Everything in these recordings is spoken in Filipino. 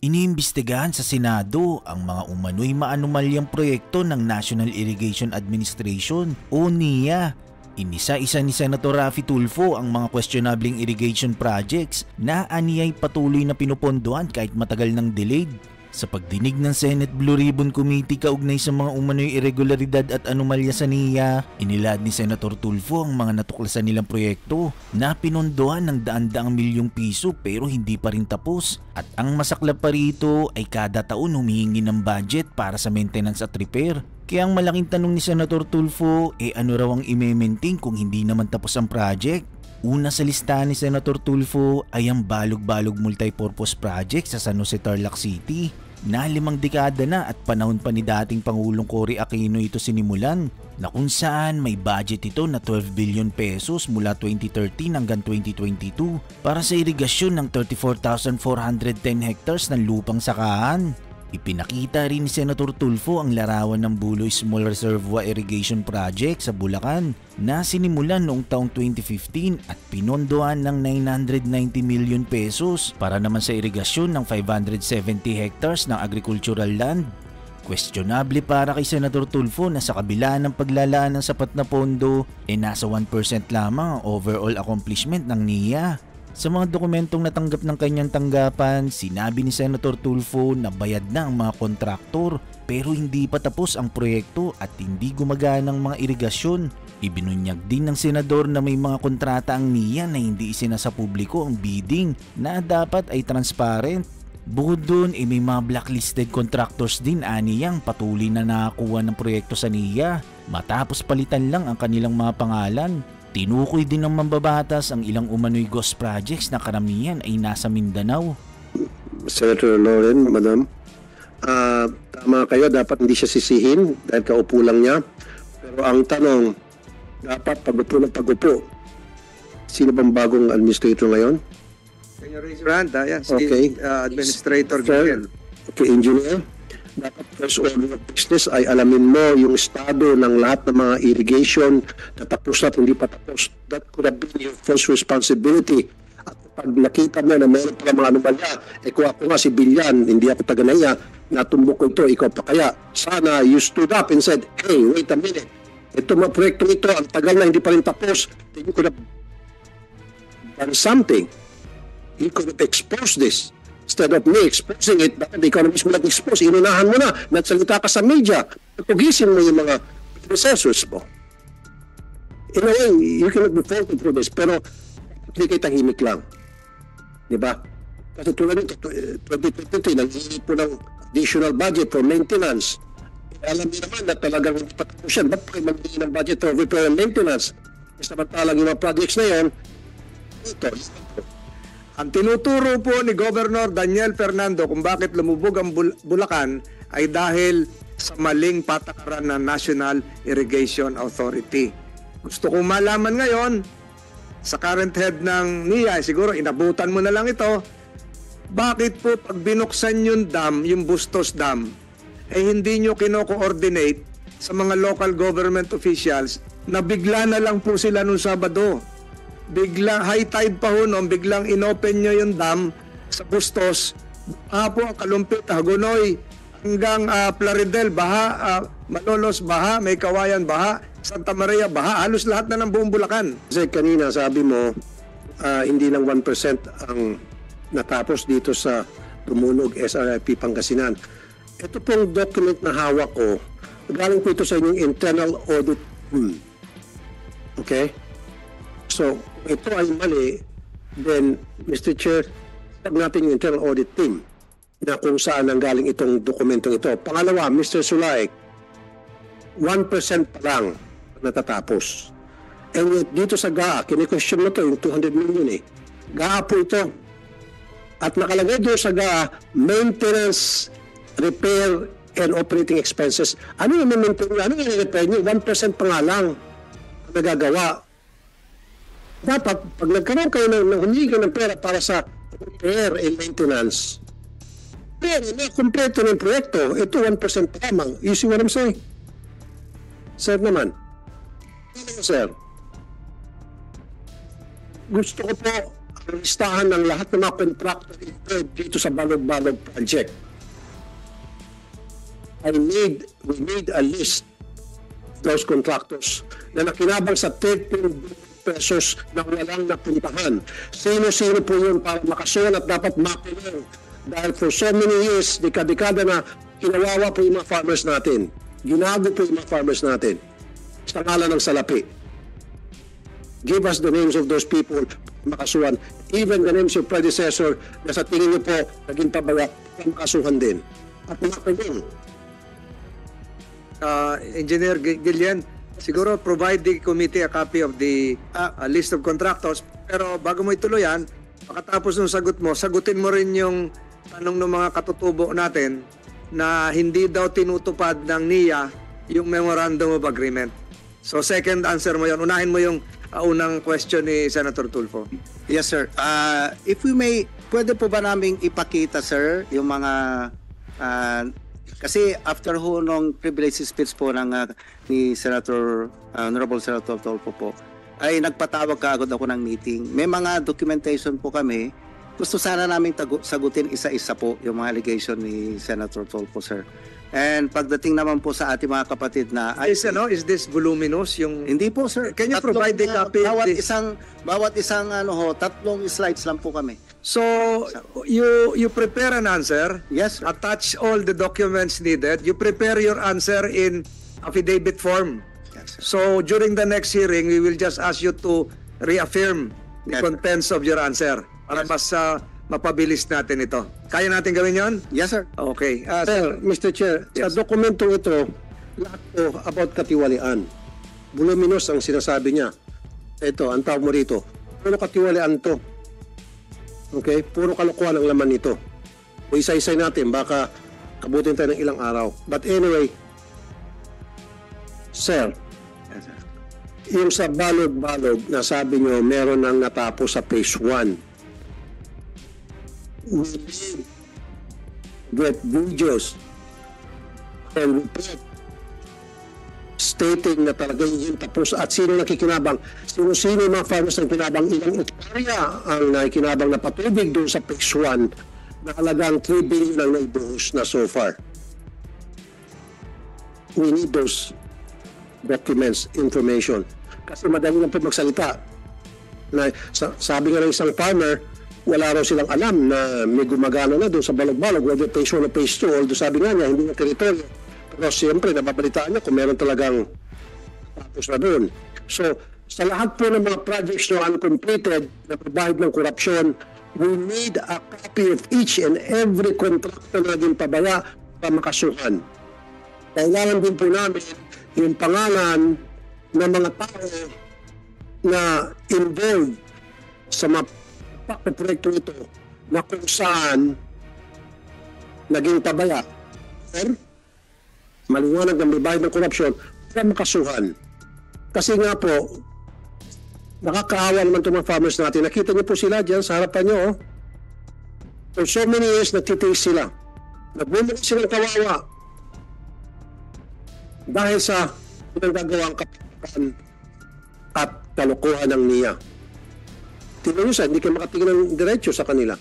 Iniimbestigahan sa Senado ang mga umano'y maanumalyang proyekto ng National Irrigation Administration o NIA. Inisa-isa ni Senator Raffy Tulfo ang mga questionabling irrigation projects na aniyay patuloy na pinupondohan kahit matagal nang delayed. Sa pagdinig ng Senate Blue Ribbon Committee kaugnay sa mga umano'y irregularidad at anomalya sa NIA, inilad ni Senator Tulfo ang mga natuklasan nilang proyekto na pinondohan ng daan-daang milyong piso pero hindi pa rin tapos. At ang masaklap pa rito ay kada taon humihingi ng budget para sa maintenance at repair. Kaya ang malaking tanong ni Senator Tulfo ano raw ang i-maintain kung hindi naman tapos ang project? Una sa listahan ni Senator Tulfo ay ang Balog-Balog Multipurpose Project sa San Jose, Tarlac City na 5 dekada na at panahon pa ni dating Pangulong Cory Aquino ito sinimulan, na kung saan may budget ito na 12 billion pesos mula 2013 hanggang 2022 para sa irigasyon ng 34,410 hectares ng lupang sakahan. Ipinakita rin ni Senator Tulfo ang larawan ng Buloy Small Reservoir Irrigation Project sa Bulacan na sinimulan noong taong 2015 at pinondohan ng 990 million pesos para naman sa irigasyon ng 570 hectares ng agricultural land. Questionable para kay Senator Tulfo na sa kabila ng paglalaan ng sapat na pondo nasa 1% lamang ang overall accomplishment ng NIA. Sa mga dokumentong natanggap ng kanyang tanggapan, sinabi ni Senator Tulfo na bayad na ang mga kontraktor pero hindi pa tapos ang proyekto at hindi gumagana ang mga irigasyon. Ibinunyag din ng senador na may mga kontrata ang NIA na hindi isinasa publiko ang bidding na dapat ay transparent. Bukod doon may mga blacklisted contractors din aniyang patuloy na nakakuha ng proyekto sa NIA matapos palitan lang ang kanilang mga pangalan. Tinukoy din ng mambabatas ang ilang umano'y ghost projects na karamihan ay nasa Mindanao. Senator Lauren, Madam, tama kayo, dapat hindi siya sisihin dahil kaupo lang niya. Pero ang tanong, dapat pagupo ng pagupo. Sino bang bagong administrator ngayon? Can you raise your hand? Yes, Okay. Administrator Sir, Gabriel. okay, engineer. Dapat first order of business ay alamin mo yung estado ng lahat ng mga irrigation na tapos at hindi pa tapos. That could have been your first responsibility. At pag nakita mo na meron pa mga anomalya, kung ako nga si Bilyan, hindi ako taga-naya, natumbok ko ito, ikaw pa kaya. Sana you stood up and said, hey, wait a minute. Ito mga proyekto ito, ang tagal na hindi pa rin tapos. Then you could have done something. You could have exposed this. Instead of me exposing it, bakit ikaw na mismo nag-expose? Inunahan mo na, nagsalita ka sa media. Tugisin mo yung mga processors mo. In a way, you cannot be faulted for this, pero hindi kayo tahimik lang. Diba? Kasi tulad nito, 2023, nag-iinit po ng additional budget for maintenance. Alam niyo naman na talagang hindi pa tapos yan. Ba't kayo mag-iinit ng budget for repair and maintenance? Samantalang yung mga projects na yan, ito. Ang tinuturo po ni Governor Daniel Fernando kung bakit lumubog ang Bulacan ay dahil sa maling patakaran ng National Irrigation Authority. Gusto kong malaman ngayon sa current head ng NIA, siguro inabutan mo na lang ito, bakit po pag binuksan yung dam, yung Bustos Dam, hindi nyo kino-coordinate sa mga local government officials na bigla na lang po sila nung Sabado. Biglang high tide pa ho noon, biglang inopen nyo yung dam sa Bustos. Po ang Kalumpit, Hagonoy, hanggang Plaridel, baha, Malolos, baha, May Kawayan, baha, Santa Maria, baha, halos lahat na ng buong Bulacan. Kasi kanina sabi mo, hindi lang 1% ang natapos dito sa Tumunog SRIP Pangasinan. Ito pong document na hawak ko, galing po ito sa inyong internal audit tool. Okay? So, ito ay mali, then, Mr. Chair, tag natin yung internal audit team na kung saan ang galing itong dokumentong ito. Pangalawa, Mr. Sulaik, 1% pa lang natatapos. And dito sa GAA, kine-question mo ito, yung 200 million GAA po ito. At nakalagay doon sa GAA, maintenance, repair, and operating expenses. Ano yung maintenance? Ano yung repair nyo? 1% pa nga lang ang nagagawa. Dapat, pag nagkaroon kayo humingi kayo ng pera para sa repair and maintenance, pero na-kompleto ng proyekto, ito 1% pa lamang. You see what I'm saying? Sir naman. Sir, gusto ko po ang listahan ng lahat ng mga contractor involved dito sa Balog-Balog project. We need a list of those contractors na nakinabang sa 13 billion pesos na walang napuntahan. Sino-sino po yun para makasuhan at dapat makulong. Dahil for so many years, dekada-dekada na kinawawa po yung mga farmers natin. Ginago po yung mga farmers natin. Sa ngalan ng salapi. Give us the names of those people makasuhan. Even the names of predecessor na sa tingin niyo po naging pabaya, makasuhan din. At makulong. Engineer Guillen, siguro provide the committee a copy of the list of contractors. Pero bago mo ituloy yan, pagkatapos ng sagot mo, sagutin mo rin yung tanong ng mga katutubo natin na hindi daw tinutupad ng NIA yung Memorandum of Agreement. So second answer mo yun. Unahin mo yung unang question ni Senator Tulfo. Yes, sir. If we may, pwede po ba naming ipakita, sir, yung mga... kasi after ho nung privilege speech po ng ni Senator Honorable Senator Tulfo po, ay nagpatawag kaagad ako ng meeting. May mga documentation po kami. Gusto sana naming sagutin isa-isa po yung mga allegation ni Senator Tulfo, sir. And pagdating naman po sa ating mga kapatid na Is this voluminous yung... hindi po, sir. Can you provide the copy? Bawat isang tatlong slides lang po kami. So you prepare an answer. Yes, sir. Attach all the documents needed. You prepare your answer in affidavit form. Yes, sir. So during the next hearing, we will just ask you to reaffirm the Yes, contents of your answer para mas mapabilis natin ito. Kaya natin gawin yon? Yes, sir. Okay. Sir, Mr. Chair, Yes. sa dokumentong ito, lahat po about katiwalian. Voluminous ang sinasabi niya. Ito, ang tawag mo rito. Puro katiwalian to. Okay? Puro kalokohan ang laman nito. O isa-isay natin, baka kabutin tayo ng ilang araw. But anyway, sir, Yes, sir. yung sa balog-balog na sabi nyo, meron nang natapos sa phase 1. We need get videos and report stating na talaga yung tapos at sino nakikinabang. Sino-sino yung mga farmers na kinabang, ilang hektarya ang nakikinabang na patubig doon sa phase 1 na halagang 3 billion ang naibuhos na so far. We need those documents, information. Kasi madali lang po magsalita. Na, sabi nga ng isang farmer, wala raw silang alam na may gumagana na doon sa balog-balog, whether phase 1 o phase 2, although sabi nga niya, hindi na teritoryo. Pero siyempre, nababalitaan niya kung meron talagang tapos na doon. So, sa lahat po ng mga projects na uncompleted, na provide ng korupsyon, we need a copy of each and every contractor na naging pabaya para makasuhan. Kailangan din po namin yung pangalan ng mga tao na involved sa mga proyekto ito na kung saan naging pabaya. Sir, maliwanag na may bayad ng korupsyon para makasuhan. Kasi nga po, nakakaawa naman itong mga farmers natin. Nakita niyo po sila dyan sa harapan niyo. Oh. For so many years, nagtitiis sila. Nagbumalik silang kawawa. Dahil sa pinagagawang kapatid at kalokohan ng NIA. Tingnan niyo sa, hindi kayo makatingin ng diretso sa kanila.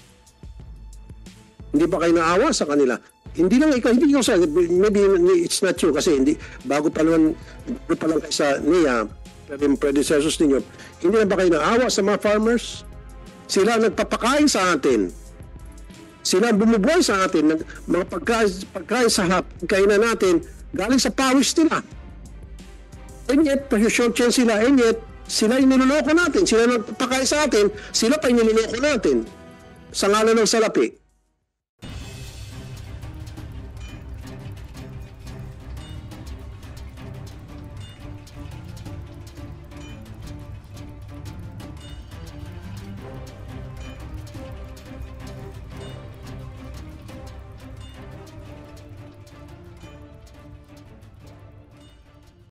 Hindi ba kayo naawa sa kanila? Hindi lang ikaw, hindi ikaw sa, maybe it's not true kasi hindi, bago pa lang kayo sa NIA, yung predecessors ninyo, hindi na ba kayo naawa sa mga farmers? Sila ang nagpapakain sa atin. Sila ang bumubuhay sa atin. Mga pagkain sa kainan natin, galing sa pawis nila. And yet, short chance sila, and yet, sila yung niloloko natin. Sila nagpapakain sa atin, sila pa yung niloloko natin. Sa ngalan ng salapi.